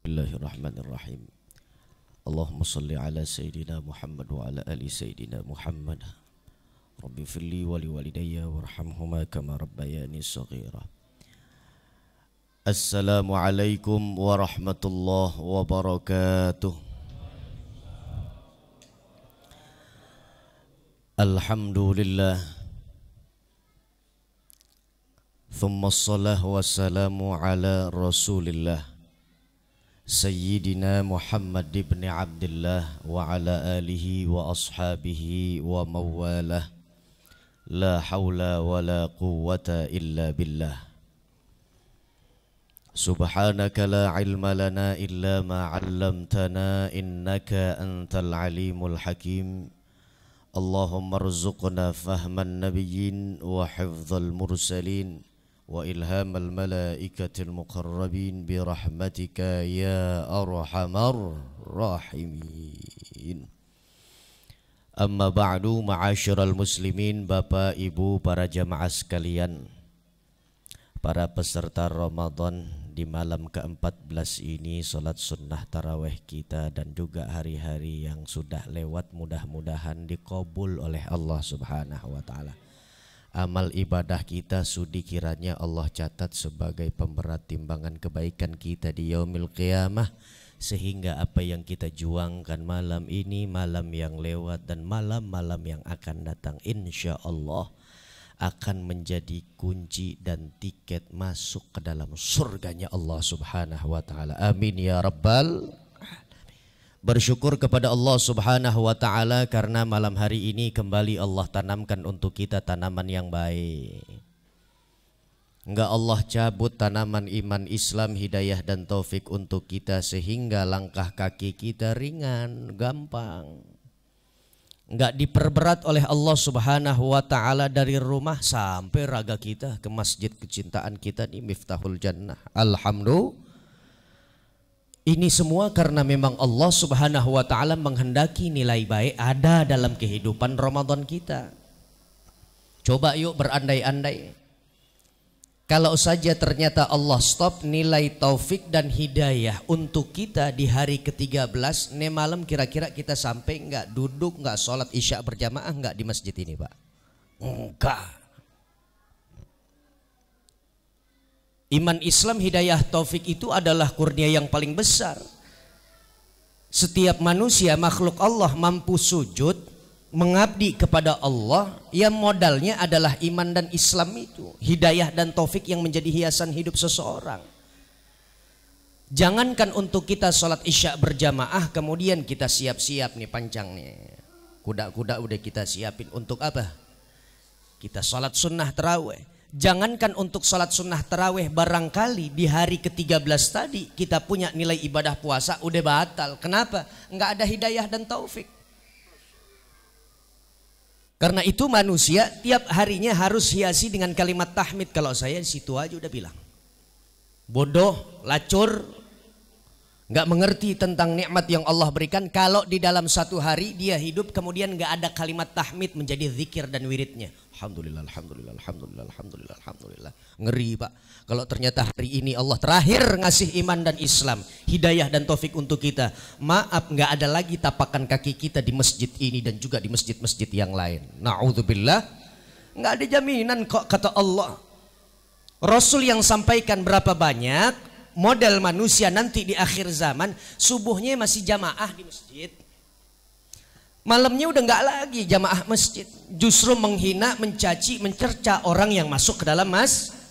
Bismillahirrahmanirrahim. Allahumma salli ala Sayyidina Muhammad wa ala ali Sayyidina Muhammad. Rabbi firli wa liwalidayya warhamhuma kama rabbayani saghira. Assalamualaikum warahmatullahi wabarakatuh. Alhamdulillah. Thumma assalahu wassalamu ala Rasulillah Sayyidina Muhammad ibn Abdullah wa ala alihi wa ashabihi wa mawalah. La hawla wa la quwwata illa billah. Subhanaka la ilma lana illa ma 'allamtana innaka antal alimul hakim. Allahumma rzuqna fahman nabiyyin wa hifdzal mursalin wa ilhamal malaikatil muqarrabin bi rahmatika ya arhamar rahimin. Amma ba'du, ma'asyiral muslimin, Bapak Ibu para jamaah sekalian, para peserta Ramadan di malam ke-14 ini, salat sunnah tarawih kita dan juga hari-hari yang sudah lewat mudah-mudahan dikabul oleh Allah Subhanahu wa taala. Amal ibadah kita sudi kiranya Allah catat sebagai pemberat timbangan kebaikan kita di yaumil qiyamah, sehingga apa yang kita juangkan malam ini, malam yang lewat dan malam-malam yang akan datang, insya Allah akan menjadi kunci dan tiket masuk ke dalam surganya Allah Subhanahu wa taala. Amin ya rabbal. Bersyukur kepada Allah Subhanahu wa taala karena malam hari ini kembali Allah tanamkan untuk kita tanaman yang baik. Enggak Allah cabut tanaman iman, Islam, hidayah dan taufik untuk kita sehingga langkah kaki kita ringan, gampang. Enggak diperberat oleh Allah Subhanahu wa taala dari rumah sampai raga kita ke masjid kecintaan kita di Miftahul Jannah. Alhamdulillah. Ini semua karena memang Allah Subhanahu wa taala menghendaki nilai baik ada dalam kehidupan Ramadan kita. Coba yuk berandai-andai. Kalau saja ternyata Allah stop nilai taufik dan hidayah untuk kita di hari ke-13, nih malam kira-kira kita sampai enggak duduk, enggak sholat isya berjamaah enggak di masjid ini, Pak? Enggak. Iman, Islam, hidayah, taufik itu adalah kurnia yang paling besar. Setiap manusia makhluk Allah mampu sujud mengabdi kepada Allah, yang modalnya adalah iman dan Islam itu, hidayah dan taufik yang menjadi hiasan hidup seseorang. Jangankan untuk kita sholat isya berjamaah kemudian kita siap-siap nih pancang nih, kuda-kuda udah kita siapin untuk apa? Kita sholat sunnah tarawih. Jangankan untuk sholat sunnah tarawih, barangkali di hari ke-13 tadi kita punya nilai ibadah puasa udah batal. Kenapa? Enggak ada hidayah dan taufik. Karena itu manusia tiap harinya harus hiasi dengan kalimat tahmid. Kalau saya di situ aja udah bilang bodoh, lacur, nggak mengerti tentang nikmat yang Allah berikan kalau di dalam satu hari dia hidup kemudian nggak ada kalimat tahmid menjadi zikir dan wiridnya. Alhamdulillah, alhamdulillah, alhamdulillah, alhamdulillah, alhamdulillah. Ngeri, Pak. Kalau ternyata hari ini Allah terakhir ngasih iman dan Islam, hidayah dan taufik untuk kita, maaf nggak ada lagi tapakan kaki kita di masjid ini dan juga di masjid-masjid yang lain. Na'udzubillah. Nggak ada jaminan kok, kata Allah. Rasul yang sampaikan berapa banyak model manusia nanti di akhir zaman, subuhnya masih jamaah di masjid, malamnya udah nggak lagi jamaah masjid, justru menghina, mencaci, mencerca orang yang masuk ke dalam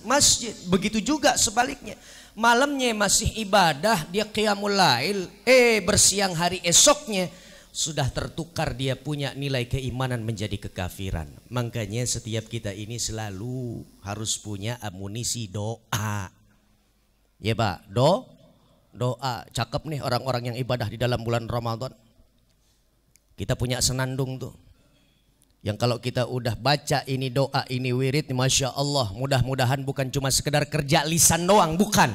masjid. Begitu juga sebaliknya, malamnya masih ibadah, dia qiyamul lail, bersiang hari esoknya sudah tertukar, dia punya nilai keimanan menjadi kekafiran. Makanya setiap kita ini selalu harus punya amunisi doa. Ya Pak, doa. Cakep nih orang-orang yang ibadah di dalam bulan Ramadan. Kita punya senandung tuh, yang kalau kita udah baca ini doa, ini wirid, Masya Allah, mudah-mudahan bukan cuma sekedar kerja lisan doang, bukan.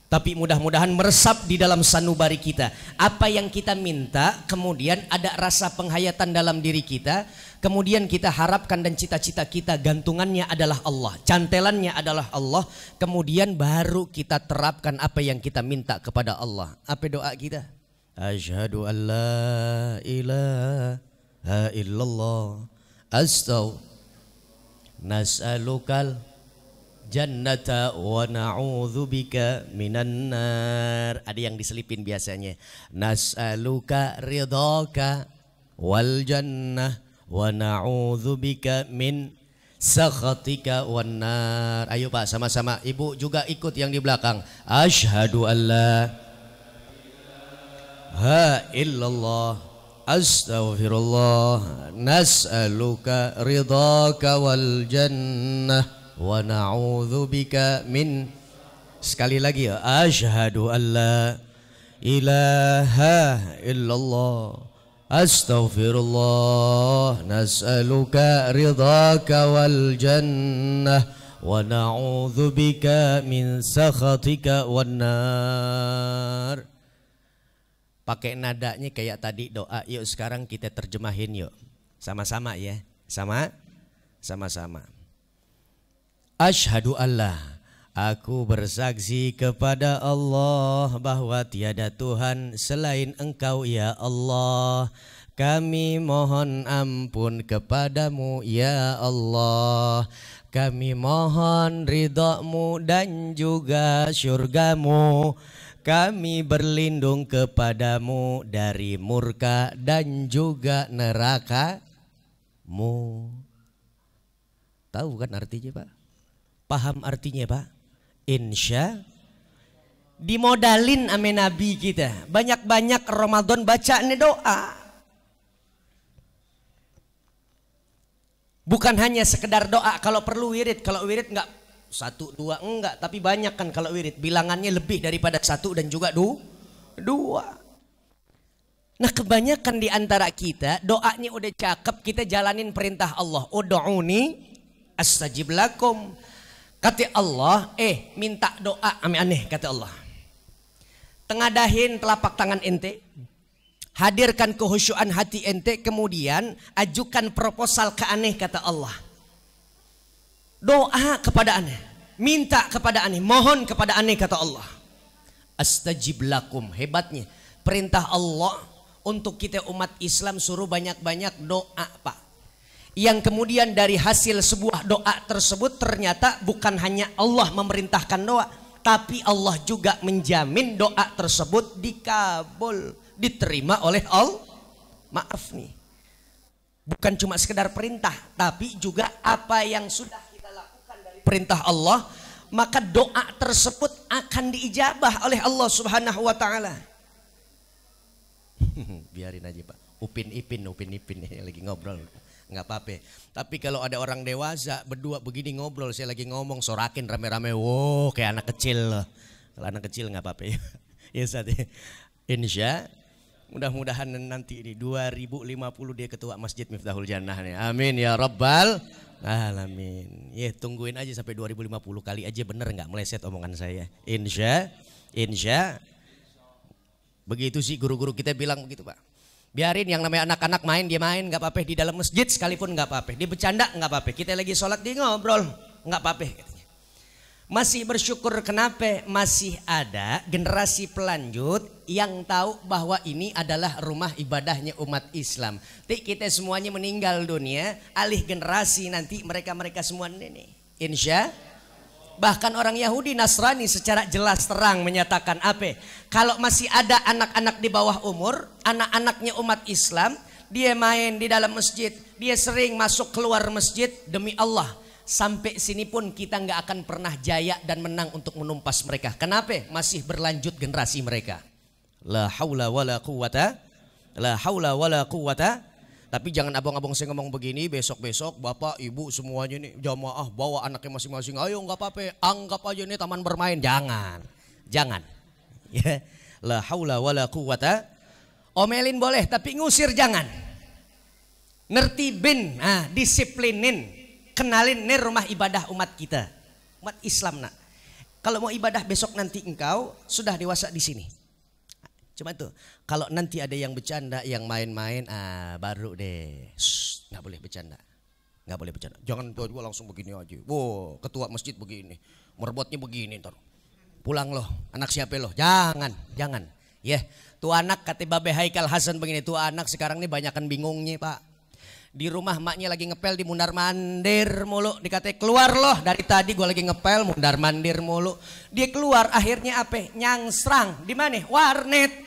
Tapi mudah-mudahan meresap di dalam sanubari kita. Apa yang kita minta, kemudian ada rasa penghayatan dalam diri kita. Kemudian kita harapkan dan cita-cita kita gantungannya adalah Allah. Cantelannya adalah Allah. Kemudian baru kita terapkan apa yang kita minta kepada Allah. Apa doa kita? Asyhadu an la ilaha illallah. Nas'alukal jannata wa na'udzubika minan nar. Ada yang diselipin biasanya. Nas'aluka ridhaka wal jannah wa na'udzubika min sakhatika wan nar. Ayo Pak, sama-sama. Ibu juga ikut yang di belakang. Asyhadu an la ilaha illallah. Astaghfirullah. Nas'aluka ridhaka wal jannah wa na'udzubika min. Sekali lagi ya. Asyhadu an la ilaha illallah. Astaghfirullah. Nas'aluka ridhaka wal jannah wa na'udzubika min sakhatika wan nar. Pakai nadanya kayak tadi doa. Yuk sekarang kita terjemahin yuk. Sama-sama ya. Sama-sama. Asyhadu Allah, aku bersaksi kepada Allah bahwa tiada Tuhan selain Engkau ya Allah. Kami mohon ampun kepadamu ya Allah. Kami mohon ridhamu dan juga syurgamu. Kami berlindung kepadamu dari murka dan juga neraka-Mu. Tahu kan artinya Pak? Paham artinya Pak? Insya dimodalin ame Nabi kita. Banyak-banyak Ramadan baca nih doa. Bukan hanya sekedar doa. Kalau perlu wirid. Kalau wirid enggak 1, 2 enggak. Tapi banyak kan kalau wirid. Bilangannya lebih daripada 1 dan juga 2. Nah kebanyakan di antara kita doanya udah cakep. Kita jalanin perintah Allah. Ud'uni astajib lakum. Kata Allah, minta doa aneh-aneh kata Allah. Tengadahin telapak tangan ente, hadirkan kehusyuan hati ente, kemudian ajukan proposal ke aneh kata Allah. Doa kepada aneh, minta kepada aneh, mohon kepada aneh kata Allah. Astajib lakum. Hebatnya perintah Allah untuk kita umat Islam suruh banyak-banyak doa Pak. Yang kemudian dari hasil sebuah doa tersebut ternyata bukan hanya Allah memerintahkan doa, tapi Allah juga menjamin doa tersebut dikabul, diterima oleh Allah. Maaf nih, bukan cuma sekedar perintah, tapi juga apa yang sudah kita lakukan dari perintah Allah, maka doa tersebut akan diijabah oleh Allah Subhanahu wa taala. Biarin aja Pak. Upin Ipin lagi ngobrol. Nggak apa-apa. Tapi kalau ada orang dewasa berdua begini ngobrol, saya lagi ngomong sorakin rame-rame, wow kayak anak kecil loh. Kalau anak kecil nggak apa-apa ya. Ya Ustaz. Insya mudah-mudahan nanti ini 2050 dia ketua Masjid Miftahul Jannah nih. Amin ya Rabbal Alamin. Ya tungguin aja sampai 2050 kali aja bener nggak meleset omongan saya. Insya. Begitu sih guru-guru kita bilang begitu Pak. Biarin yang namanya anak-anak main, dia main nggak apa-apa, di dalam masjid sekalipun nggak apa-apa, dia bercanda nggak apa-apa, kita lagi sholat dia ngobrol nggak apa-apa. Masih bersyukur kenapa masih ada generasi pelanjut yang tahu bahwa ini adalah rumah ibadahnya umat Islam. Tapi kita semuanya meninggal dunia, alih generasi nanti mereka semua ini. Insya bahkan orang Yahudi Nasrani secara jelas terang menyatakan apa? Kalau masih ada anak-anak di bawah umur, anak-anaknya umat Islam, dia main di dalam masjid, dia sering masuk keluar masjid, demi Allah, sampai sini pun kita nggak akan pernah jaya dan menang untuk menumpas mereka. Kenapa? Masih berlanjut generasi mereka. La haula wala quwwata. Tapi jangan abang-abang saya ngomong begini, besok-besok bapak ibu semuanya nih jamaah bawa anaknya masing-masing, ayo nggak apa-apa, anggap aja ini taman bermain. Jangan ya. La haula wala quwwata. Omelin boleh tapi ngusir jangan. Nertibin, disiplinin, kenalin nih rumah ibadah umat kita, umat Islam nak. Kalau mau ibadah besok nanti engkau sudah dewasa di sini. Cuma itu, kalau nanti ada yang bercanda, yang main-main, baru deh. Nggak boleh bercanda. Nggak boleh bercanda. Jangan tua-tua langsung begini aja. Wow, ketua masjid begini. Merbotnya begini ntar. Pulang loh, anak siapa loh? Jangan. Ya, tuh anak kata Babe Haikal Hasan begini. Tuh anak sekarang ini banyakan bingungnya Pak. Di rumah maknya lagi ngepel di mundar mandir mulu. Dikata keluar loh, dari tadi gue lagi ngepel mundar mandir mulu. Dia keluar akhirnya apa? Nyangsrang. Di mana? Warnet.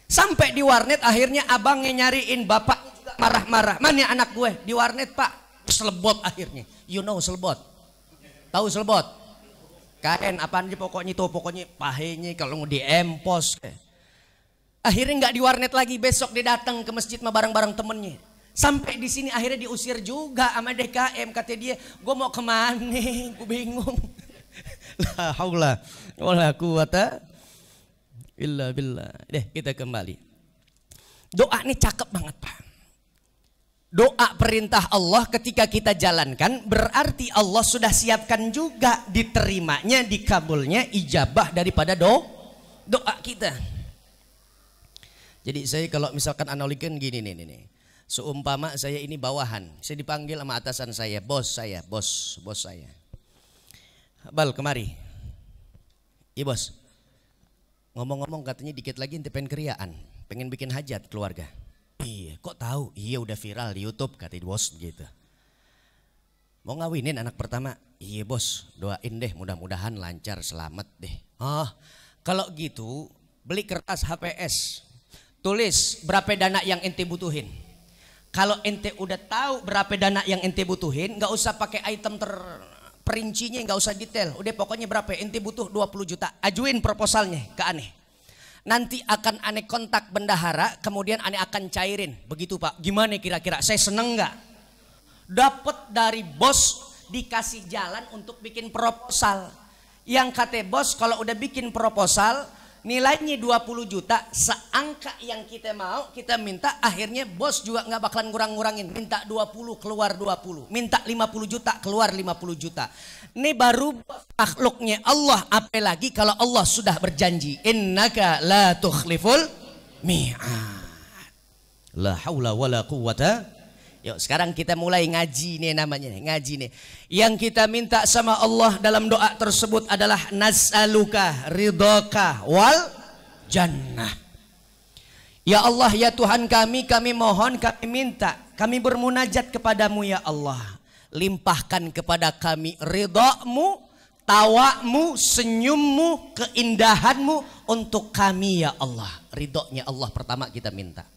Sampai di warnet akhirnya abangnya nyariin, bapak juga marah-marah. Mana anak gue? Di warnet Pak. Selebot akhirnya. You know selebot? Tahu selebot? Kain apaan aja pokoknya itu, pokoknya pahenya kalau mau diempos. Akhirnya nggak di warnet lagi, besok dia datang ke masjid sama bareng-bareng temennya. Sampai di sini akhirnya diusir juga sama DKM. Kata dia, gue mau kemana? Gue bingung. La haula wala quwata illa billah. Deh kita kembali. Doa ini cakep banget Pak. Doa perintah Allah ketika kita jalankan berarti Allah sudah siapkan juga diterimanya, dikabulnya, ijabah daripada doa kita. Jadi saya kalau misalkan analogikan gini nih. Seumpama saya ini bawahan, saya dipanggil sama atasan saya, bos saya. Bal kemari. Iya bos. Ngomong-ngomong katanya dikit lagi ente pengen kriaan, pengen bikin hajat keluarga. Iya, kok tahu? Iya udah viral di YouTube kata bos gitu. Mau ngawinin anak pertama? Iya bos, doain deh mudah-mudahan lancar selamat deh. Kalau gitu beli kertas HPS, tulis berapa dana yang ente butuhin. Kalau ente udah tahu berapa dana yang ente butuhin, nggak usah pakai item perincinya, nggak usah detail. Udah pokoknya berapa ente butuh 20 juta. Ajuin proposalnya ke aneh. Nanti akan aneh kontak bendahara, kemudian aneh akan cairin. Begitu Pak. Gimana kira-kira? Saya seneng nggak? Dapat dari bos dikasih jalan untuk bikin proposal. Yang kata bos kalau udah bikin proposal nilainya 20 juta, seangka yang kita mau kita minta, akhirnya bos juga nggak bakalan ngurang-ngurangin. Minta 20 keluar 20, minta 50 juta keluar 50 juta. Ini baru makhluknya Allah, apalagi kalau Allah sudah berjanji, innaka la tukhliful mi'ad. La haula wala quwata. Yuk sekarang kita mulai ngaji nih, namanya ngaji nih. Yang kita minta sama Allah dalam doa tersebut adalah nas'aluka ridhaka wal jannah. Ya Allah ya Tuhan kami mohon, kami minta, kami bermunajat kepadamu ya Allah. Limpahkan kepada kami ridhamu, tawamu, senyummu, keindahanmu untuk kami ya Allah. Ridhonya Allah pertama kita minta.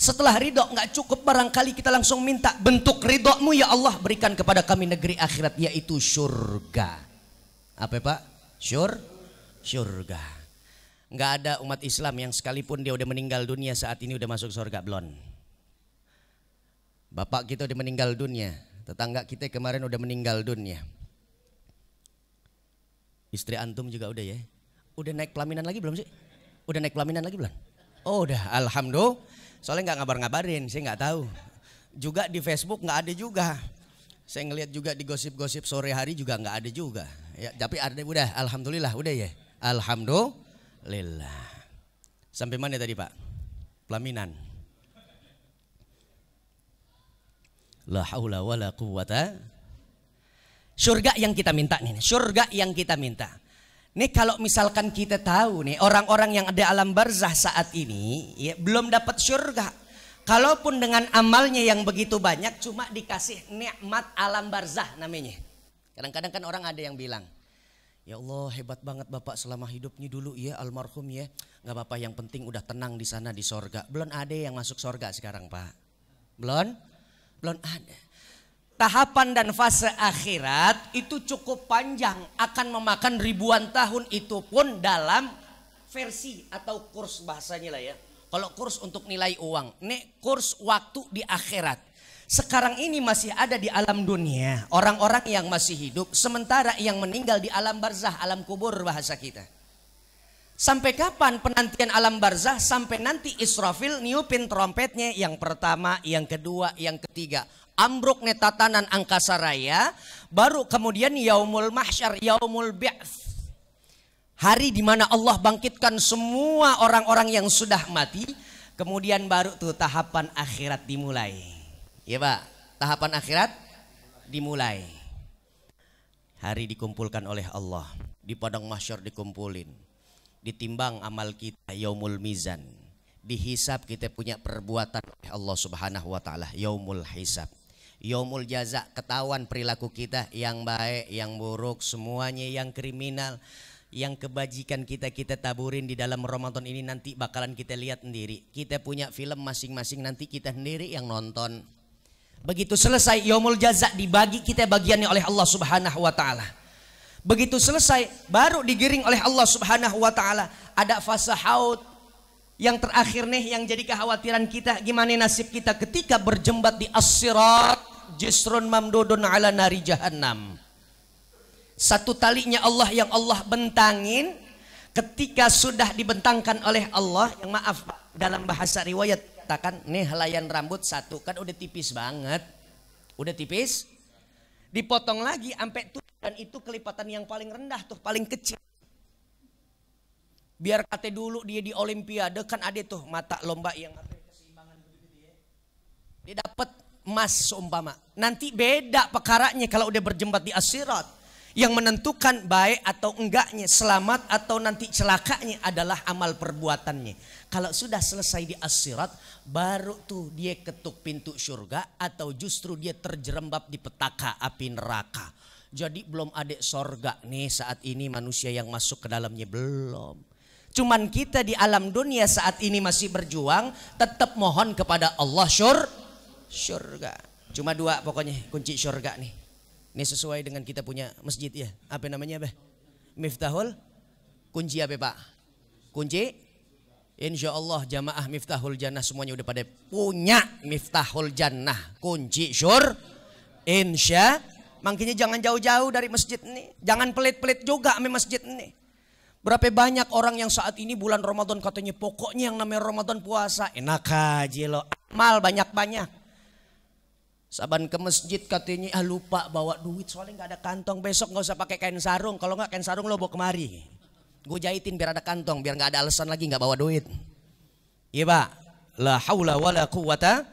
Setelah ridho nggak cukup, barangkali kita langsung minta bentuk ridhomu ya Allah, berikan kepada kami negeri akhirat yaitu surga. Apa Pak? Surga. Nggak ada umat Islam yang sekalipun dia udah meninggal dunia saat ini udah masuk surga belum. Bapak kita udah meninggal dunia, tetangga kita kemarin udah meninggal dunia. Istri antum juga udah ya. Udah naik pelaminan lagi belum sih? Udah naik pelaminan lagi belum? Oh udah, alhamdulillah. Soalnya nggak ngabar-ngabarin, saya nggak tahu. Juga di Facebook nggak ada juga. Saya ngelihat juga di gosip-gosip sore hari juga nggak ada juga. Ya, tapi ada udah, alhamdulillah udah ya. Alhamdulillah. Sampai mana tadi Pak? Pelaminan. La haula wala quwata. Surga yang kita minta nih, surga yang kita minta. Nih kalau misalkan kita tahu nih orang-orang yang ada alam barzah saat ini ya, belum dapat surga. Kalaupun dengan amalnya yang begitu banyak cuma dikasih nikmat alam barzah namanya. Kadang-kadang kan orang ada yang bilang, ya Allah hebat banget Bapak selama hidupnya dulu ya almarhum ya. Gak apa-apa yang penting udah tenang di sana di sorga. Belum ada yang masuk sorga sekarang Pak. Belum ada. Tahapan dan fase akhirat itu cukup panjang, akan memakan ribuan tahun, itu pun dalam versi atau kurs bahasanya lah ya. Kalau kurs untuk nilai uang, ini kurs waktu di akhirat. Sekarang ini masih ada di alam dunia orang-orang yang masih hidup, sementara yang meninggal di alam barzah, alam kubur bahasa kita. Sampai kapan penantian alam barzah? Sampai nanti Israfil niupin trompetnya yang pertama, yang kedua, yang ketiga. Ambruk tatanan angkasa raya, Baru kemudian yaumul mahsyar, yaumul bi'ts. Hari di mana Allah bangkitkan semua orang-orang yang sudah mati. Kemudian baru tuh tahapan akhirat dimulai. Ya Pak, tahapan akhirat dimulai. Hari dikumpulkan oleh Allah. Di padang mahsyar dikumpulin. Ditimbang amal kita, yaumul mizan. Dihisab kita punya perbuatan oleh Allah subhanahu wa ta'ala, yaumul hisab. Yaumul jaza, ketahuan perilaku kita yang baik, yang buruk, semuanya, yang kriminal, yang kebajikan kita taburin di dalam Ramadan ini nanti bakalan kita lihat sendiri. Kita punya film masing-masing, nanti kita sendiri yang nonton. Begitu selesai yaumul jaza, dibagi kita bagiannya oleh Allah subhanahu wa ta'ala. Begitu selesai baru digiring oleh Allah subhanahu wa ta'ala. Ada fasa haud. Yang terakhir nih yang jadi kekhawatiran kita, gimana nasib kita ketika berjembat di as-sirat, jisrun mamdudun ala nari jahannam. Satu talinya Allah yang Allah bentangin, ketika sudah dibentangkan oleh Allah, yang maaf dalam bahasa riwayat katakan nih helaian rambut satu, kan udah tipis banget. Udah tipis, dipotong lagi sampai tuh, dan itu kelipatan yang paling rendah tuh, paling kecil. Biar kata dulu dia di olimpiade kan ada tuh mata lomba yang keseimbangan begitu dia dapat emas seumpama. Nanti beda perkaranya kalau udah berjembat di as-sirat. Yang menentukan baik atau enggaknya, selamat atau nanti celakanya adalah amal perbuatannya. Kalau sudah selesai di as-sirat, baru tuh dia ketuk pintu surga atau justru dia terjerembab di petaka api neraka. Jadi belum ada sorga nih saat ini manusia yang masuk ke dalamnya, belum. Cuman kita di alam dunia saat ini masih berjuang, tetap mohon kepada Allah surga. Cuma dua pokoknya kunci surga nih. Ini sesuai dengan kita punya masjid ya. Apa namanya Bah? Miftahul. Kunci apa Pak? Kunci. Insya Allah jamaah Miftahul Jannah semuanya udah pada punya Miftahul Jannah. Kunci insya. Makanya jangan jauh-jauh dari masjid ini. Jangan pelit-pelit juga sama masjid ini. Berapa banyak orang yang saat ini bulan Ramadan katanya pokoknya yang namanya Ramadan puasa. Enak aja lo, amal banyak-banyak. Saban ke masjid katanya lupa bawa duit soalnya gak ada kantong. Besok gak usah pakai kain sarung. Kalau gak kain sarung lo bawa kemari. Gue jahitin biar ada kantong, biar gak ada alasan lagi gak bawa duit. Iya Pak. La haula wa la quwata.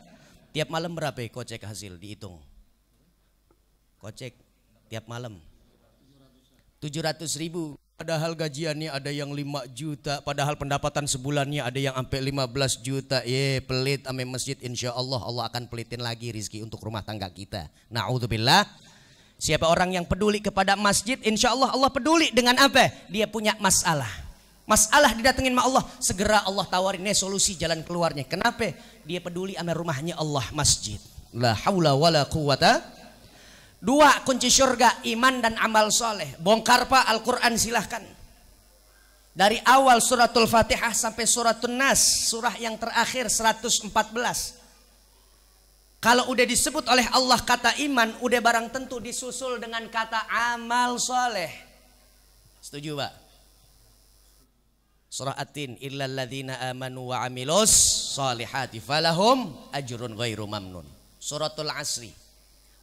Tiap malam berapa ya kocek hasil dihitung? Kocek tiap malam 700.000. Padahal gajiannya ada yang 5 juta. Padahal pendapatan sebulannya ada yang sampai 15 juta. Pelit ame masjid, insya Allah Allah akan pelitin lagi rizki untuk rumah tangga kita. Na'udzubillah. Siapa orang yang peduli kepada masjid, insya Allah Allah peduli dengan apa? Dia punya masalah. Masalah didatengin sama Allah, segera Allah tawarin solusi jalan keluarnya. Kenapa? Dia peduli sama rumahnya Allah, masjid. La haula wala quwata. 2 kunci surga, iman dan amal soleh. Bongkar Pak Al-Quran silahkan. Dari awal suratul Fatihah sampai suratul Nas, surah yang terakhir 114. Kalau udah disebut oleh Allah kata iman, udah barang tentu disusul dengan kata amal soleh. Setuju Pak? Surah At-Tin, illal ladzina amanu wa amilus solihati falahum ajrun ghairu mamnun. Suratul Asri,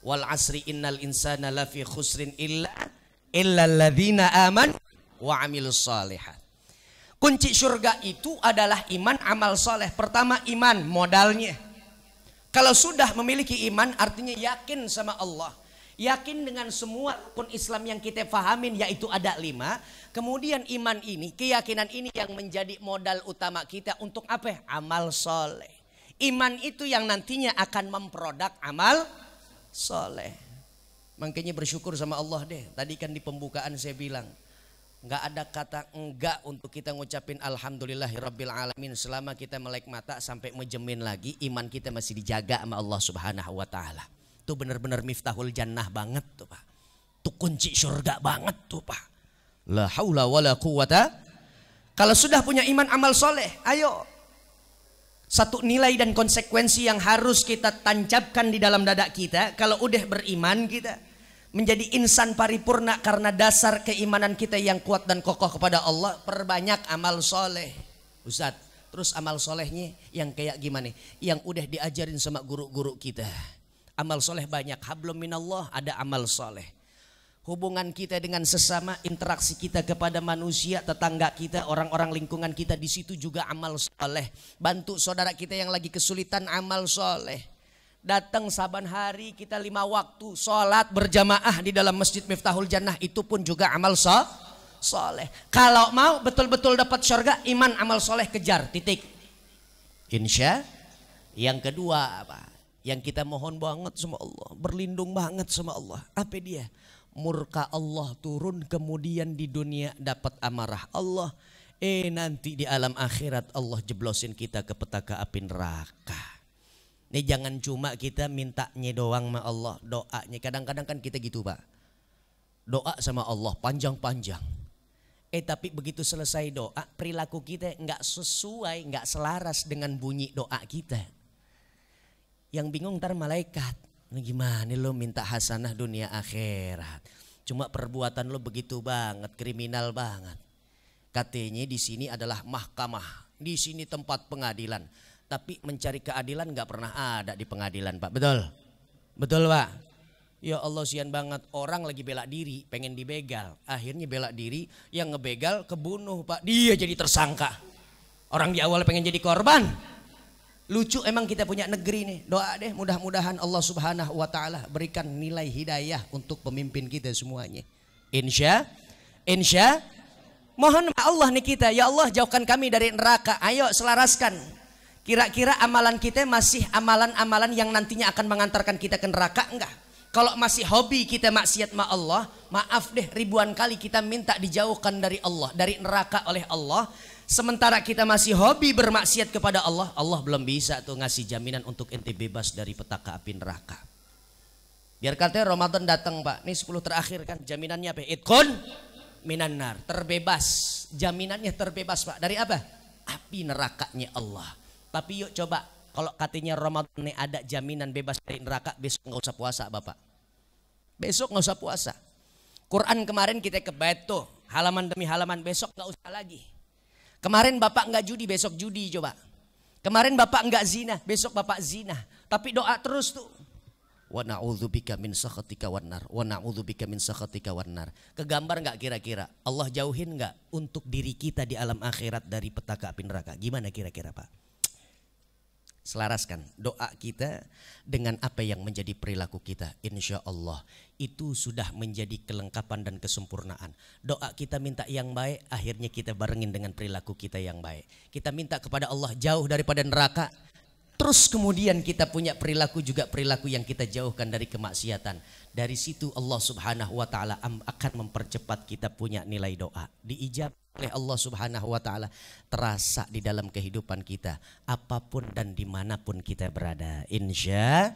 wal asri innal insana lafi khusrin illa alladzina aman wa amilus shalihat. Kunci surga itu adalah iman, amal soleh. Pertama iman, modalnya. Kalau sudah memiliki iman artinya yakin sama Allah. Yakin dengan semua rukun Islam yang kita fahamin, yaitu ada 5. Kemudian iman ini, keyakinan ini yang menjadi modal utama kita untuk apa? Amal soleh. Iman itu yang nantinya akan memproduk amal soleh. Makanya bersyukur sama Allah deh. Tadi kan di pembukaan saya bilang nggak ada kata enggak untuk kita ngucapin alhamdulillahirabbil alamin selama kita melek mata sampai mejemin lagi, iman kita masih dijaga sama Allah subhanahu wa ta'ala. Itu benar-benar miftahul jannah banget tuh Pak. Itu kunci surga banget tuh Pak. La haula wala quwata. Kalau sudah punya iman amal soleh, ayo. Satu nilai dan konsekuensi yang harus kita tancapkan di dalam dada kita. Kalau udah beriman kita menjadi insan paripurna karena dasar keimanan kita yang kuat dan kokoh kepada Allah. Perbanyak amal soleh Ustadz. Terus amal solehnya yang kayak gimana? Yang udah diajarin sama guru-guru kita. Amal soleh banyak. Hablum minallah ada amal soleh. hubungan kita dengan sesama, interaksi kita kepada manusia, tetangga kita, orang-orang lingkungan kita, di situ juga amal soleh. Bantu saudara kita yang lagi kesulitan, amal soleh. Datang saban hari kita 5 waktu sholat berjamaah di dalam Masjid Miftahul Jannah, itu pun juga amal soleh. Kalau mau betul-betul dapat surga, iman amal soleh kejar, titik. Insya. Yang kedua apa? Yang kita mohon banget sama Allah, berlindung banget sama Allah. Apa dia? Murka Allah turun, kemudian di dunia dapat amarah Allah. Nanti di alam akhirat Allah jeblosin kita ke petaka api neraka. Ini jangan cuma kita mintanya doang sama Allah, doanya. Kadang-kadang kan kita gitu Pak, doa sama Allah panjang-panjang. Tapi begitu selesai doa, perilaku kita nggak sesuai, nggak selaras dengan bunyi doa kita. Yang bingung ntar malaikat. Gimana lo minta hasanah dunia akhirat, cuma perbuatan lo begitu banget, kriminal banget. Katanya di sini adalah mahkamah, di sini tempat pengadilan, tapi mencari keadilan nggak pernah ada di pengadilan Pak. Betul? Betul Pak? Ya Allah, sian banget, orang lagi bela diri pengen dibegal, akhirnya bela diri, yang ngebegal kebunuh Pak, dia jadi tersangka. Orang di awal pengen jadi korban. Lucu emang kita punya negeri nih. Doa deh, mudah-mudahan Allah Subhanahu wa taala berikan nilai hidayah untuk pemimpin kita semuanya. Insya. Mohon Allah nih kita, ya Allah jauhkan kami dari neraka. Ayo selaraskan. Kira-kira amalan kita masih amalan-amalan yang nantinya akan mengantarkan kita ke neraka enggak? Kalau masih hobi kita maksiat sama Allah, maaf deh, ribuan kali kita minta dijauhkan dari Allah, dari neraka oleh Allah. Sementara kita masih hobi bermaksiat kepada Allah, Allah belum bisa tuh ngasih jaminan untuk ente bebas dari petaka api neraka. Biar katanya Ramadan datang Pak, ini 10 terakhir kan, jaminannya apa? Itqun minan nar, terbebas, jaminannya terbebas Pak. Dari apa? Api nerakanya Allah. Tapi yuk coba, kalau katanya Ramadan ini ada jaminan bebas dari neraka, besok nggak usah puasa Bapak. Besok nggak usah puasa. Quran kemarin kita kebaca tuh, halaman demi halaman, besok nggak usah lagi. Kemarin Bapak enggak judi, besok judi coba. Kemarin Bapak enggak zina, besok Bapak zina. Tapi doa terus tuh. Wa na'udzubika min sakhatika wan nar. Wa na'udzubika min sakhatika wan nar. Kegambar enggak kira-kira? Allah jauhin enggak untuk diri kita di alam akhirat dari petaka api neraka? Gimana kira-kira Pak? Selaraskan doa kita dengan apa yang menjadi perilaku kita. Insya Allah itu sudah menjadi kelengkapan dan kesempurnaan. Doa kita minta yang baik, akhirnya kita barengin dengan perilaku kita yang baik. Kita minta kepada Allah jauh daripada neraka, terus kemudian kita punya perilaku juga perilaku yang kita jauhkan dari kemaksiatan. Dari situ Allah Subhanahu wa taala akan mempercepat kita punya nilai doa. Diijabah oleh Allah Subhanahu wa taala, terasa di dalam kehidupan kita apapun dan dimanapun kita berada. Insya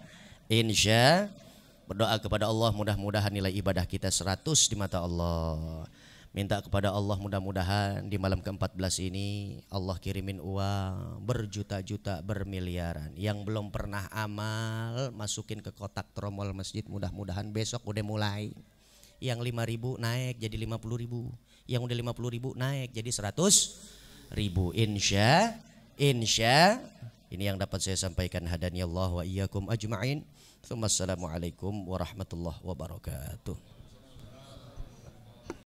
berdoa kepada Allah, mudah-mudahan nilai ibadah kita 100 di mata Allah. Minta kepada Allah mudah-mudahan di malam ke-14 ini Allah kirimin uang berjuta-juta, bermiliaran. Yang belum pernah amal masukin ke kotak tromol masjid, mudah-mudahan besok udah mulai. Yang 5.000 naik jadi 50.000, yang udah 50.000 naik jadi 100.000. Insya ini yang dapat saya sampaikan. Hadani Allah wa iyyakum ajma'in. Assalamualaikum warahmatullahi wabarakatuh.